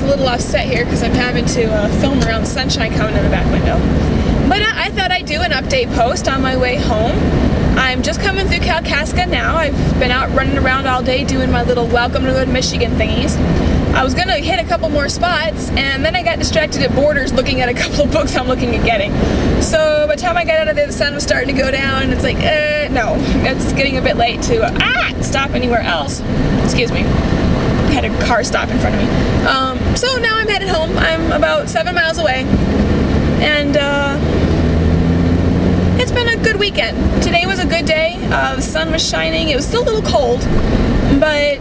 camera's a little offset here because I'm having to film around sunshine coming in the back window. But I thought I'd do an update post on my way home. I'm just coming through Kalkaska now. I've been out running around all day doing my little welcome to Michigan thingies. I was going to hit a couple more spots, and then I got distracted at Borders looking at a couple of books I'm looking at getting. So by the time I got out of there, the sun was starting to go down, and it's like, no, it's getting a bit late to stop anywhere else. Excuse me. I had a car stop in front of me. So now I'm headed home. I'm about 7 miles away, and it's been a good weekend. Today was a good day. The sun was shining. It was still a little cold, but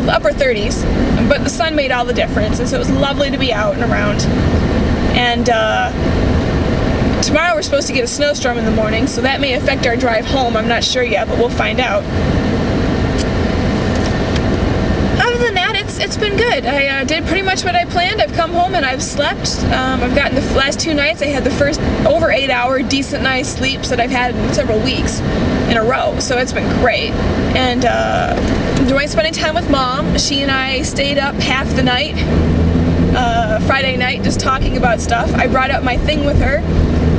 upper 30s. But the sun made all the difference, and so it was lovely to be out and around. And tomorrow we're supposed to get a snowstorm in the morning, so that may affect our drive home. I'm not sure yet, but we'll find out. Other than that, it's been good. I did pretty much what I planned. I've come home and I've slept. I've gotten the last 2 nights. I had the first over 8-hour decent night's sleeps that I've had in several weeks in a row, so it's been great. And enjoying spending time with Mom. She and I stayed up half the night Friday night just talking about stuff. I brought up my thing with her,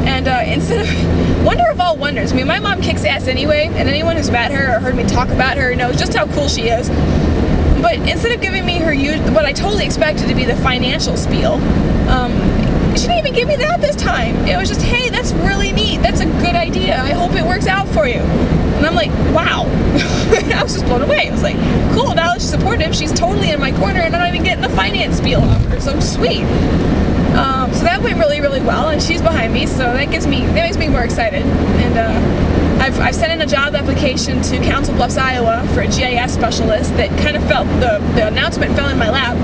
and instead of wonder of all wonders, I mean, my mom kicks ass anyway, and anyone who's met her or heard me talk about her knows just how cool she is. But instead of giving me her what I totally expected to be the financial spiel, she didn't even give me that this time. It was just, hey, that's really neat. That's a good idea. I hope it works out for you. And I'm like, wow. I was just blown away. I was like, cool, now that she's supportive, she's totally in my corner, and I'm not even getting the finance spiel off her. So sweet. So that went really, really well, and she's behind me, so that makes me more excited. And I've sent in a job application to Council Bluffs, Iowa for a GIS specialist that kind of the announcement fell in my lap.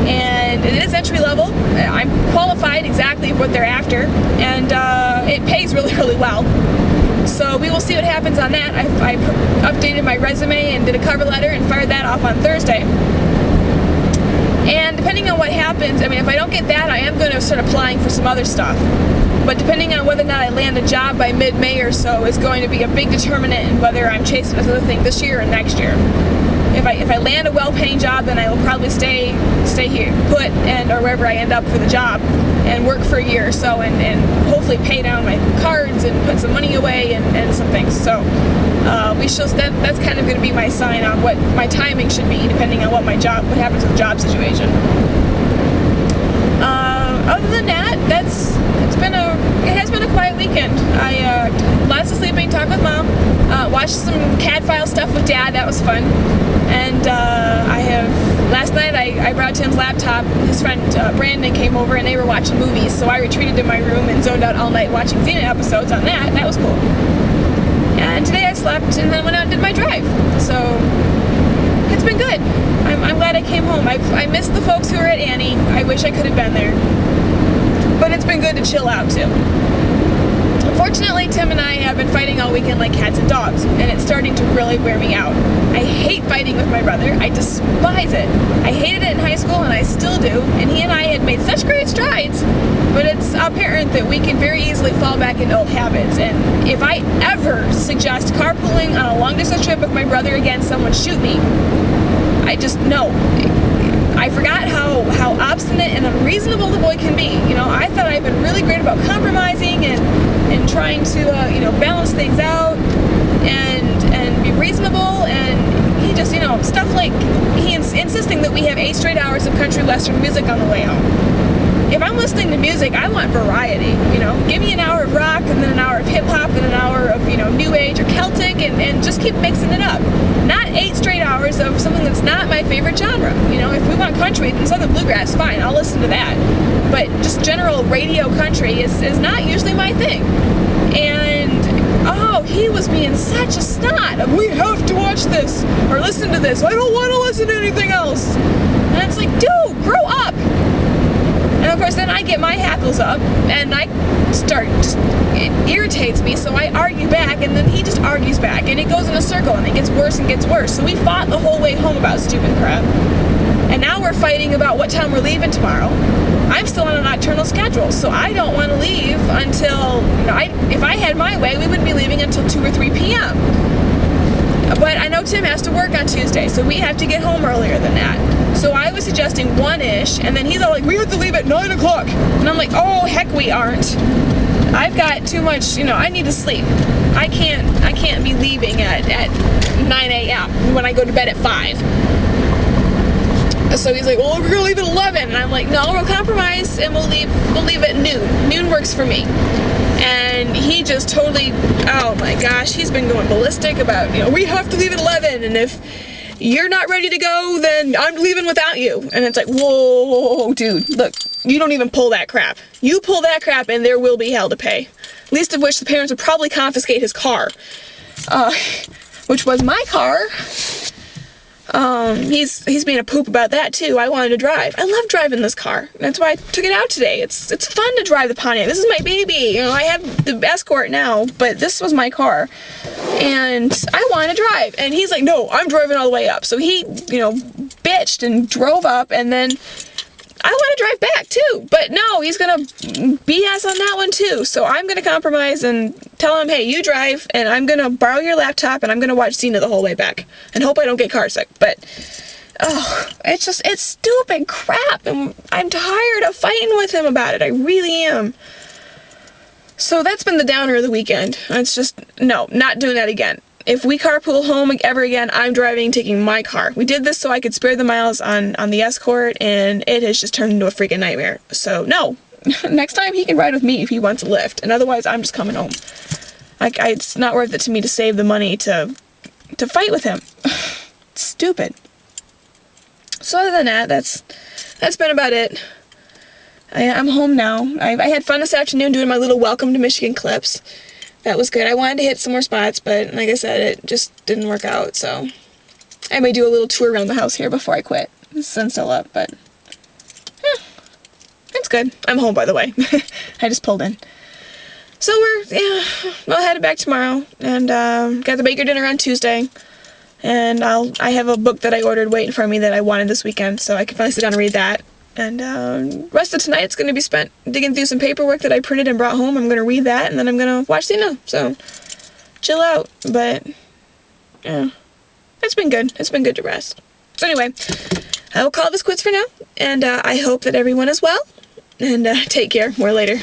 And it is entry level. I'm qualified exactly what they're after, and it pays really, really well. So we will see what happens on that. I updated my resume and did a cover letter and fired that off on Thursday. And depending on what happens, I mean, if I don't get that, I am going to start applying for some other stuff. But depending on whether or not I land a job by mid-May or so is going to be a big determinant in whether I'm chasing this other thing this year or next year. If I land a well-paying job, then I will probably stay here, or wherever I end up for the job, and work for a year or so, and hopefully pay down my cards and put some money away and some things. So that's kind of going to be my sign on what my timing should be, depending on what happens with the job situation. Other than that, it has been a quiet weekend. Lots of sleeping, talk with Mom, watched some CAD file stuff with Dad. That was fun. And last night I brought Tim's laptop. His friend Brandon came over, and they were watching movies. So I retreated to my room and zoned out all night watching Xena episodes on that. That was cool. And today I slept and then went out and did my drive. So it's been good. I'm glad I came home. I missed the folks who were at Annie. I wish I could have been there. But it's been good to chill out too. Unfortunately, Tim and I have been fighting all weekend like cats and dogs, and it's starting to really wear me out. I hate fighting with my brother. I despise it. I hated it in high school, and I still do. And he and I had made such great strides, but it's apparent that we can very easily fall back into old habits. And if I ever suggest carpooling on a long-distance trip with my brother again, someone shoot me. I just know. I forgot how obstinate and unreasonable the boy can be. I thought I'd been really great about compromising and trying to balance things out and be reasonable, and he just stuff like insisting that we have 8 straight hours of country western music on the way home. If I'm listening to music, I want variety. Give me an hour of rock, and then an hour of hip hop, and an hour of new age or Celtic, and just keep mixing it up. Not 8 straight hours of something that's not my favorite genre. If we want country and southern bluegrass, fine, I'll listen to that. But just general radio country is not usually my thing. And he was being such a snot of, we have to watch this or listen to this. I don't want to listen to anything else. And it's like, dude, grow up. And of course, then I get my hackles up, and it irritates me, so I argue back, and then he just argues back, and it goes in a circle, and it gets worse and gets worse. So we fought the whole way home about stupid crap. And now we're fighting about what time we're leaving tomorrow. I'm still on a nocturnal schedule, so I don't want to leave until, if I had my way, we wouldn't be leaving until 2 or 3 p.m. But I know Tim has to work on Tuesday, so we have to get home earlier than that. So I was suggesting 1-ish, and then he's all like, we have to leave at 9 o'clock. And I'm like, oh, heck we aren't. I've got too much, you know, I need to sleep. I can't be leaving at 9 a.m. when I go to bed at 5. So he's like, well, we're gonna leave at 11. And I'm like, no, we'll compromise and we'll leave at noon. Noon works for me. And he just totally, oh my gosh, he's been going ballistic about, you know, we have to leave at 11, and if you're not ready to go, then I'm leaving without you. And it's like, whoa, dude, look, you don't even pull that crap. You pull that crap and there will be hell to pay. Least of which the parents would probably confiscate his car. Which was my car. He's being a poop about that too. I wanted to drive. I love driving this car. That's why I took it out today. It's fun to drive the Pontiac. This is my baby. You know, I have the Escort now, but this was my car. And I wanted to drive. And he's like, no, I'm driving all the way up. So he, you know, bitched and drove up, and then I want to drive back too. But no, he's gonna BS on that one too. So I'm gonna compromise and tell him, hey, you drive, and I'm gonna borrow your laptop, and I'm gonna watch Cena the whole way back. And hope I don't get car sick. But, oh, it's stupid crap. And I'm tired of fighting with him about it. I really am. So that's been the downer of the weekend. It's just, no, not doing that again. If we carpool home ever again, I'm driving, taking my car. We did this so I could spare the miles on the Escort, and it has just turned into a freaking nightmare. So, no. Next time he can ride with me if he wants a lift, and otherwise I'm just coming home. It's not worth it to me to save the money to fight with him. It's stupid. So other than that, that's been about it. I'm home now. I had fun this afternoon doing my little welcome to Michigan clips. That was good. I wanted to hit some more spots, but like I said, it just didn't work out, so I may do a little tour around the house here before I quit. The sun's still up, but it's good. I'm home, by the way. I just pulled in. So we'll head back tomorrow, and got the Baker dinner on Tuesday, and I have a book that I ordered waiting for me that I wanted this weekend, so I can finally sit down and read that. And rest of tonight's going to be spent digging through some paperwork that I printed and brought home. I'm going to read that, and then I'm going to watch Cena. So, chill out. But, yeah, it's been good. It's been good to rest. So anyway, I will call this quits for now. And I hope that everyone is well. And take care. More later.